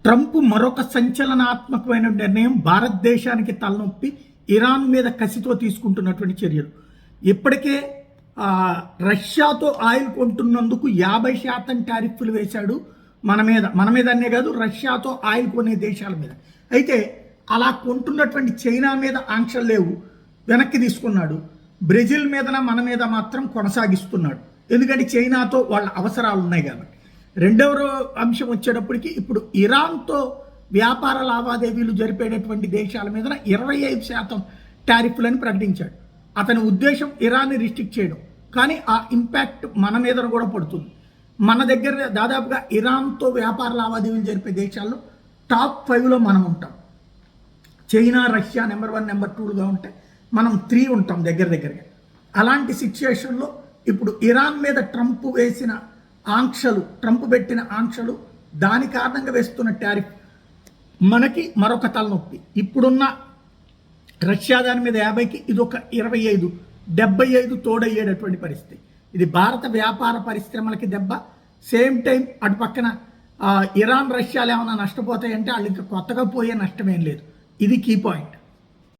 Trump మరొక సంచలనాత్మకమైన నిర్ణయం, భారతదేశానికి తలనొప్పి, ఇరాన్ మీద కసితో తీసుకుంటున్నటువంటి చర్యలు. ఇప్పటికే రష్యాతో ఆయిల్ కొంటున్నందుకు 50% టారిఫ్లు వేశాడు మన మీద అనే కాదు, రష్యాతో ఆయిల్ కొనే దేశాల మీద. అయితే అలా కొంటున్నటువంటి చైనా మీద ఆంక్షలు లేవు, వెనక్కి తీసుకున్నాడు. బ్రెజిల్ మీదన మన మీద మాత్రం కొనసాగిస్తున్నాడు, ఎందుకంటే చైనాతో వాళ్ళ అవసరాలు ఉన్నాయి కాబట్టి. రెండవ అంశం వచ్చేటప్పటికి ఇప్పుడు ఇరాన్తో వ్యాపార లావాదేవీలు జరిపేటటువంటి దేశాల మీద 25% టారిఫ్లని ప్రకటించాడు. అతని ఉద్దేశం ఇరాన్ని రిస్ట్రిక్ట్ చేయడం, కానీ ఆ ఇంపాక్ట్ మన మీద కూడా పడుతుంది. మన దగ్గర దాదాపుగా ఇరాన్తో వ్యాపార లావాదేవీలు జరిపే దేశాల్లో టాప్ 5లో మనం ఉంటాం. చైనా, రష్యా నెంబర్ 1, నెంబర్ 2గా ఉంటే మనం 3 ఉంటాం దగ్గరగా. అలాంటి సిచ్యుయేషన్లో ఇప్పుడు ఇరాన్ మీద ట్రంప్ పెట్టిన ఆంక్షలు, దాని కారణంగా వేస్తున్న టారిఫ్ మనకి మరొక తలనొప్పి. ఇప్పుడున్న రష్యా దాని మీద 50కి ఇది ఒక 25, 75 తోడయ్యేటటువంటి పరిస్థితి. ఇది భారత వ్యాపార పరిశ్రమలకి దెబ్బ. సేమ్ టైం అటు పక్కన ఇరాన్, రష్యాలు ఏమైనా నష్టపోతాయంటే వాళ్ళు ఇంకా కొత్తగా పోయే నష్టమేం లేదు. ఇది కీ పాయింట్.